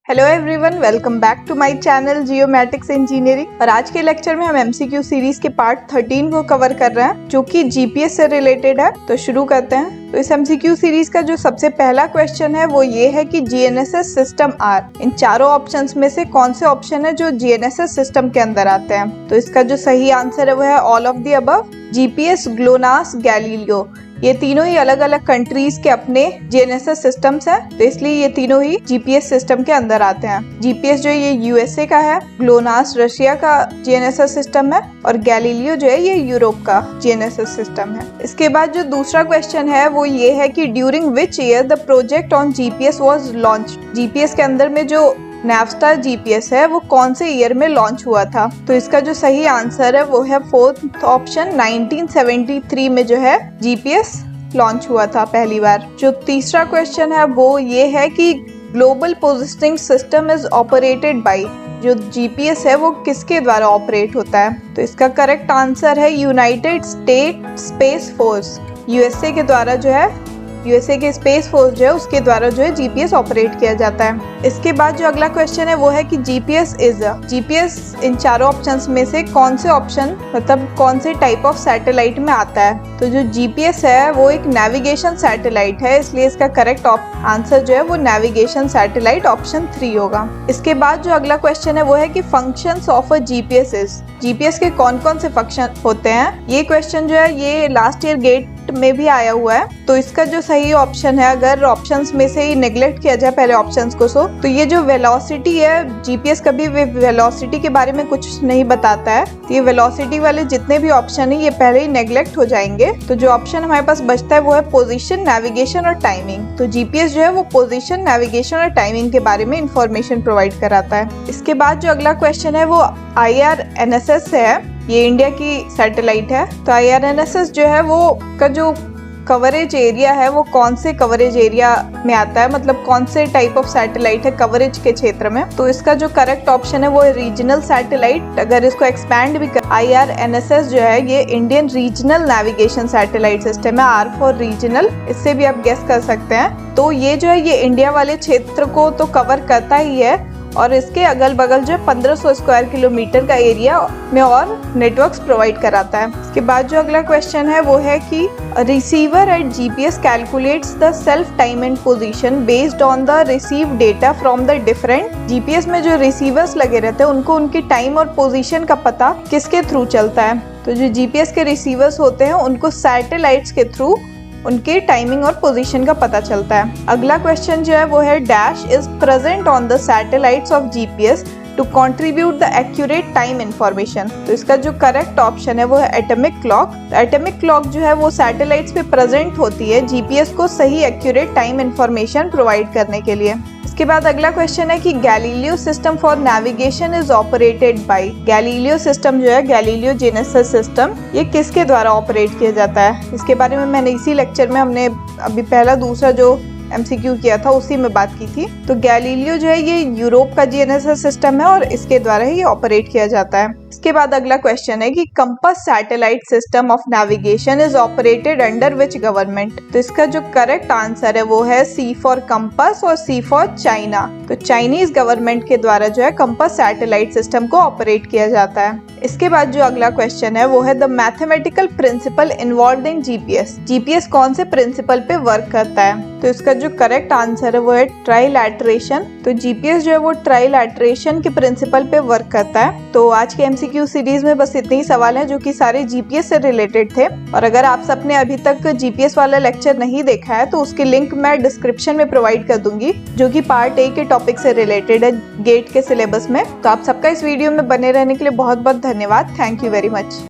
Hello everyone, welcome back to my channel geomatics engineering. और आज के लेक्चर में हम एमसीक्यू सीरीज के पार्ट 13 को कवर कर रहे हैं जो कि जीपीएस से रिलेटेड है। तो शुरू करते हैं। तो इस एमसीक्यू सीरीज का जो सबसे पहला क्वेश्चन है वो ये है कि जीएनएसएस सिस्टम आर इन चारों ऑप्शंस में से कौन से ऑप्शन है जो जीएनएसएस सिस्टम के अंदर आते हैं। तो इसका जो सही आंसर है वो है all of the above. GPS, GLONASS, Galileo, ये तीनों ही अलग अलग कंट्रीज के अपने जीएनएसएस सिस्टम्स हैं, तो इसलिए ये तीनों ही जीपीएस सिस्टम के अंदर आते हैं। जीपीएस जो है ये यूएसए का है, ग्लोनास रशिया का जीएनएसएस सिस्टम है और गैलीलियो जो है ये यूरोप का जीएनएसएस सिस्टम है। इसके बाद जो दूसरा क्वेश्चन है वो ये है कि during which year the project on GPS was launch. GPS के अंदर में जो नैवस्टार जीपीएस है वो कौन से ईयर में लॉन्च हुआ था। तो इसका जो सही आंसर है वो है फोर्थ ऑप्शन, 1973 में जो है जीपीएस लॉन्च हुआ था पहली बार। जो तीसरा क्वेश्चन है वो ये है कि global positioning system is operated by, जो जीपीएस है वो किसके द्वारा ऑपरेट होता है। तो इसका करेक्ट आंसर है United state space force, USA के द्वारा जो है, यूएसए के स्पेस फोर्स जो है उसके द्वारा जो है जीपीएस ऑपरेट किया जाता है। इसके बाद जो अगला क्वेश्चन है वो है कि जीपीएस इन चारों ऑप्शंस में से कौन से ऑप्शन मतलब कौन से टाइप ऑफ सैटेलाइट में आता है। तो जो जीपीएस है वो एक नेविगेशन सैटेलाइट है, इसलिए इसका करेक्ट आंसर जो है वो नेविगेशन सैटेलाइट ऑप्शन 3 होगा। इसके बाद जो अगला क्वेश्चन है वो है कि functions of a GPS is, GPS के कौन कौन से फंक्शन होते हैं। ये क्वेश्चन जो है ये लास्ट ईयर गेट में भी आया हुआ है। तो इसका जो सही ऑप्शन है, अगर ऑप्शंस में से ही नेग्लेक्ट किया जाए पहले ऑप्शंस को, तो ये जो वेलोसिटी है, जीपीएस कभी वेलोसिटी के बारे में कुछ नहीं बताता है, तो ये वेलोसिटी वाले जितने भी ऑप्शन है ये पहले ही नेग्लेक्ट हो जाएंगे। तो जो ऑप्शन हमारे पास बचता है वो है पोजीशन, नेविगेशन और टाइमिंग। तो जीपीएस जो है वो पोजीशन, नेविगेशन और टाइमिंग के बारे में इंफॉर्मेशन प्रोवाइड कराता है। इसके बाद जो अगला क्वेश्चन है वो IRNSS है, ये इंडिया की सैटेलाइट है। तो IRNSS जो है वो का जो कवरेज एरिया है वो कौन से कवरेज एरिया में आता है, मतलब कौन से टाइप ऑफ सैटेलाइट है कवरेज के क्षेत्र में। तो इसका जो करेक्ट ऑप्शन है वो है रीजनल सैटेलाइट। अगर इसको एक्सपैंड भी कर, IRNSS जो है ये Indian regional navigation satellite system है, R फॉर रीजनल, इससे भी आप गेस कर सकते हैं। तो ये जो है ये इंडिया वाले क्षेत्र को तो कवर करता ही है और इसके अगल बगल जो 1500 स्क्वायर किलोमीटर का एरिया में और नेटवर्क्स प्रोवाइड कराता है। इसके बाद जो अगला क्वेश्चन है वो है कि receiver at GPS calculates the self time and position based on the receive data from the different. GPS में जो रिसीवर्स लगे रहते हैं उनको उनकी टाइम और पोजीशन का पता किसके थ्रू चलता है। तो जो जीपीएस के रिसीवर्स होते हैं उनको सैटेलाइट्स के थ्रू उनके टाइमिंग और पोजीशन का पता चलता है। अगला क्वेश्चन जो है वो है dash is present on the satellites of GPS to contribute the accurate time information. तो इसका जो करेक्ट ऑप्शन है वो है एटॉमिक क्लॉक। एटॉमिक क्लॉक जो है वो सैटेलाइट्स पे प्रेजेंट होती है जीपीएस को सही एक्यूरेट टाइम इंफॉर्मेशन प्रोवाइड करने के लिए। इसके बाद अगला क्वेश्चन है कि Galileo system for navigation is operated by. Galileo system जो है, गैलीलियो जीएनएसएस सिस्टम, ये किसके द्वारा ऑपरेट किया जाता है। इसके बारे में मैंने इसी लेक्चर में हमने अभी पहला दूसरा जो एमसीक्यू किया था उसी में बात की थी। तो गैलीलियो जो है ये यूरोप का जीएनएसएस सिस्टम है और इसके द्वारा ही ऑपरेट किया जाता है। इसके बाद अगला क्वेश्चन है कि compass satellite system of navigation is operated under which government. तो इसका जो करेक्ट आंसर है वो है C फॉर कंपास और C फॉर चाइना। तो चाइनीज गवर्नमेंट के द्वारा जो है कंपास सैटेलाइट सिस्टम को ऑपरेट किया जाता है। इसके बाद जो अगला क्वेश्चन है वो है the mathematical principle involved in GPS. GPS कौन से प्रिंसिपल पे वर्क करता है। तो इसका जो करेक्ट आंसर है वो है ट्राइलैटरेशन। तो जीपीएस जो है वो ट्राइलैटरेशन के प्रिंसिपल पे वर्क करता है। तो आज के एमसीक्यू सीरीज में बस इतने ही सवाल हैं जो कि सारे जीपीएस से रिलेटेड थे। और अगर आप सबने अभी तक जीपीएस वाला लेक्चर नहीं देखा है तो उसकी लिंक मैं डिस्क्रिप्शन में प्रोवाइड कर दूंगी, जो कि पार्ट A के टॉपिक से रिलेटेड है गेट के सिलेबस में। तो आप सबका इस वीडियो में बने रहने के लिए बहुत बहुत धन्यवाद। Thank you very much.